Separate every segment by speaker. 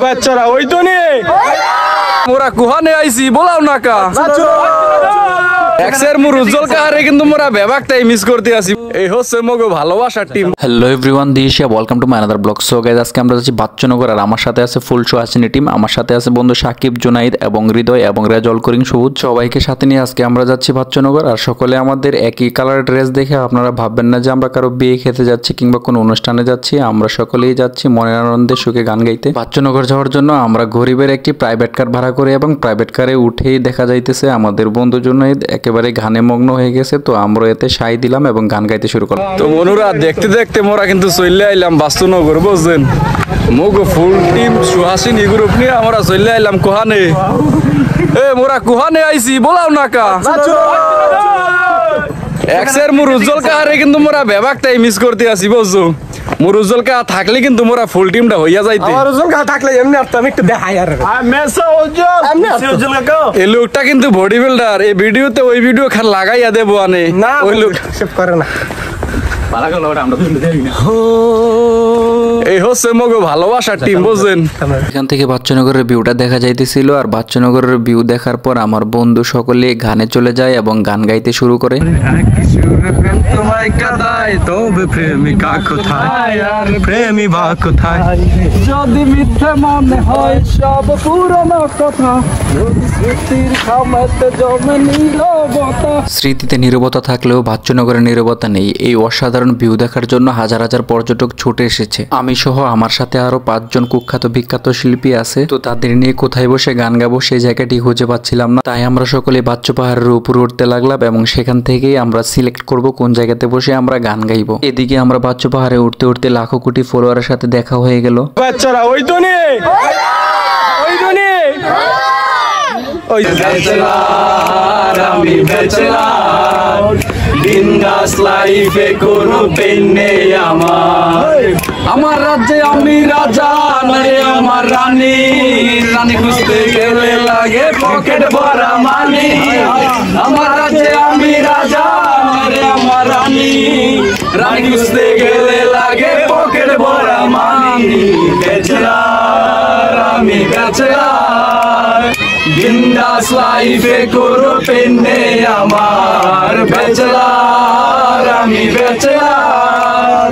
Speaker 1: বাচ্চারা ওই তো নিয়ে মোরা কুহানে আইছি বলাও না কা এক্সের মুর উজ্জ্বল কাহারে কিন্তু মোরা বেবাকটাই মিস করতে আসি। এই হচ্ছে মগো ভালোবাসার team.
Speaker 2: Hello everyone, Disha welcome to my another blog. So guys, আজকে আমরা যাচ্ছি বাচ্চনগর আর আমার সাথে আছে ফুল শো আসেনি টিম। আমার সাথে আছে বন্ধু সাকিব, জুনাইদ এবং হৃদয় এবং রেজল করিং সবুজ। সবাইকে সাথে নিয়ে আজকে আমরা যাচ্ছি বাচ্চনগর। আর সকলে আমাদের একই কালার ড্রেস দেখে আপনারা ভাববেন না যে আমরা কারো বিয়ে খেতে যাচ্ছি কিংবা কোনো অনুষ্ঠানে যাচ্ছি। আমরা সকলেই যাচ্ছি মনের আনন্দে সুখে গান গাইতে। বাচ্চনগর যাওয়ার জন্য আমরা গরিবের একটি প্রাইভেট কার ভাড়া করি এবং প্রাইভেট কারে উঠেই দেখা যাইতেছে আমাদের বন্ধু জুনাইদ একেবারে গানে মগ্ন হয়ে গেছে। তো আমরা এতে সাই দিলাম এবং গান গাইতে শুরু করলাম।
Speaker 1: তো বন্ধুরা দেখতে দেখতে মোরা কিন্তু চলে আইলাম বাস্তুনগর, বুঝছেন? মগো ফুল টিম সুহাসিনী গ্রুপ নিয়ে আমরা চলে আইলাম কুহানে। মোরা কুহানে আইছি বলাও না কা এক্সের মুর উজ্জ্বল কাহারে কিন্তু মোরা বেবাকটাই মিস করতে আসি, বুঝছো? মোর উজ্জ্বল কাহা থাকলে কিন্তু মোরা ফুল টিমটা হইয়া যাইতে।
Speaker 3: আমার উজ্জ্বল কাহা থাকলে এমনি আর আমি একটু দেখাই আর
Speaker 1: এই লোকটা কিন্তু বডি বিল্ডার। এই ভিডিওতে ওই ভিডিও খান লাগাইয়া দেবো আনে
Speaker 3: না
Speaker 1: ওই লোক
Speaker 3: সেভ করে না।
Speaker 1: এই হচ্ছে মগো ভালোবাসার টিম, বুঝছেন?
Speaker 2: এখান থেকে বাচ্চনগরের ভিউটা দেখা যাইতেছিল। আর বাচ্চনগরের ভিউ দেখার পর আমার বন্ধু সকলে গানে চলে যায় এবং গান গাইতে শুরু করে।
Speaker 1: যদি মিথ্যা মনে হয় সব পুরনো কথা,
Speaker 2: স্মৃতিতে নীরবতা থাকলেও বাচ্চনগরের নীরবতা নেই। এই অসাধারণ ভিউ দেখার জন্য হাজার হাজার পর্যটক ছুটে এসেছে। আমি সহ আমার সাথে আরো 5 জন কুখ্যাত বিখ্যাত শিল্পী আছে। তো তাদের নিয়ে কোথায় বসে গান গাবো সেই জায়গাটি খুঁজে পাচ্ছিলাম না। তাই আমরা সকলে বাচ্চু পাহাড়ের উপরে উঠতে লাগলাম এবং সেখান থেকেই আমরা সিলেক্ট করব কোন জায়গাতে বসে আমরা গান গাইবো। এদিকে আমরা বাচ্চু পাহাড়ে উঠতে উঠতে লাখো কোটি ফলোয়ারের সাথে দেখা হয়ে গেল।
Speaker 1: বাচ্চারা ওই তো নিয়ে ওই ব্যাচেলার, আমি ব্যাচেলার, বিন্দাস লাইফে কোনো পেন নেই আমার। আমার রাজ্যে আমি রাজা নয় আমার রানী, রানী খুঁজতে গেলে লাগে পকেট ভরা মানি। আমার রাজ্যে আমি রাজা নয় আমার রানী, রানী খুঁজতে গেলে লাগে পকেট ভরা মানি। ব্যাচেলার, আমি ব্যাচেলার, বিন্দাস লাইফে কোনো পেন নেই আমার। ব্যাচেলার, আমি ব্যাচেলার,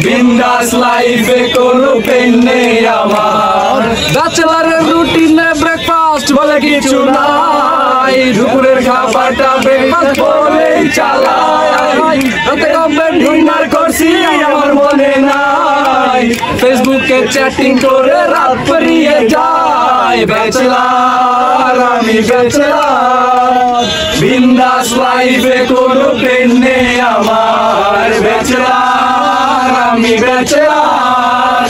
Speaker 1: বিন্দাস লাইফে কোনো পেন নেই আমার। ব্যাচেলারের রুটিনে ব্রেকফাস্ট বলে কিছু নাই, দুপুরের খাবারটা ব্রেকফাস্ট বলেই চালাই। রাতে কবে ডিনার করছি আমার মনে নাই, ফেসবুকে চ্যাটিং করে রাত পেরিয়ে যায়। ব্যাচেলার, আমি ব্যাচেলার, বিন্দাস লাইফে কোনো পেন নেই আমার। ব্যাচেলার, আমি ব্যাচেলার,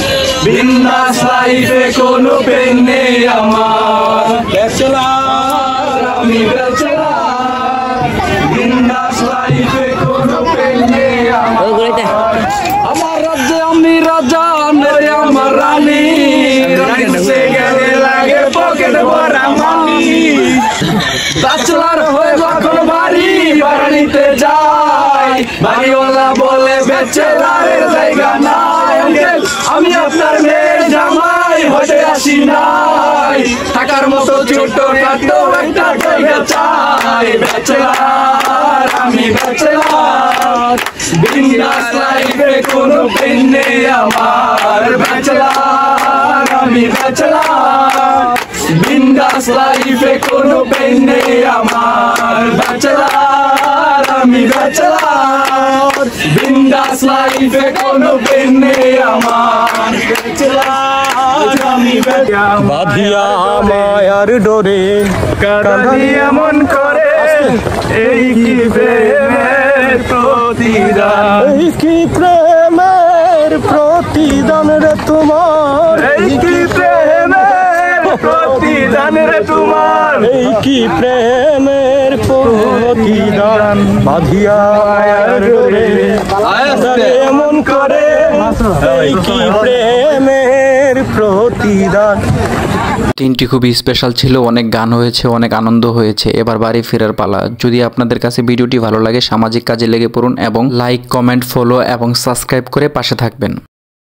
Speaker 1: বিন্দাস লাইফে কোনো পেন নেই আমার। ব্যাচেলার, আমি ব্যাচেলার, বিন্দাস লাইফে কোনো পেন নেই আমার। আমার রাজ্যে আমি রাজা নয় আমার রানী, রানী খুঁজতে গেলে লাগে পকেট ভরা মানি। ব্যাচেলার হয়ে যখন বাড়ি ভাড়া নিতে যাই, বাড়িওয়ালা বলে ব্যাচেলারের জায়গা নাই। আমি আপনার মেয়ের জামাই হতে আসি নাই, থাকার মতো ছোট খাটো একটা জায়গা চাই। ব্যাচেলার, আমি ব্যাচেলার, বিন্দাস লাইফে কোনো পেন নেই আমার। ব্যাচেলার, আমি ব্যাচেলার, বিন্দাস লাইফে কোনো পেন নেই আমার। ব্যাচেলার, আমি ব্যাচেলার, বিন্দাস লাইফে কোনো পেন নেই আমার। ব্যাচেলার, আমি ব্যাচেলার,
Speaker 3: বাঁধিয়া মায়ার ডোরে কাঁদানি এমন করে,
Speaker 1: এই কি প্রেমের প্রতিদান,
Speaker 3: এই কি প্রেমের প্রতিদান রে তোমার,
Speaker 1: এই কি প্রেমের প্রতিদান রে তোমার,
Speaker 3: এই কি প্রেমের প্রতিদান। বাঁধিয়া মায়ার ডোরে কাঁদানি এমন করে, এই কি প্রেমের প্রতিদান।
Speaker 2: দিনটি খুবই স্পেশাল ছিল, অনেক গান হয়েছে, অনেক আনন্দ হয়েছে। এবার বাড়ি ফেরার পালা। যদি আপনাদের কাছে ভিডিওটি ভালো লাগে সামাজিক কাজে লেগে পড়ুন এবং লাইক, কমেন্ট, ফলো এবং সাবস্ক্রাইব করে পাশে থাকবেন।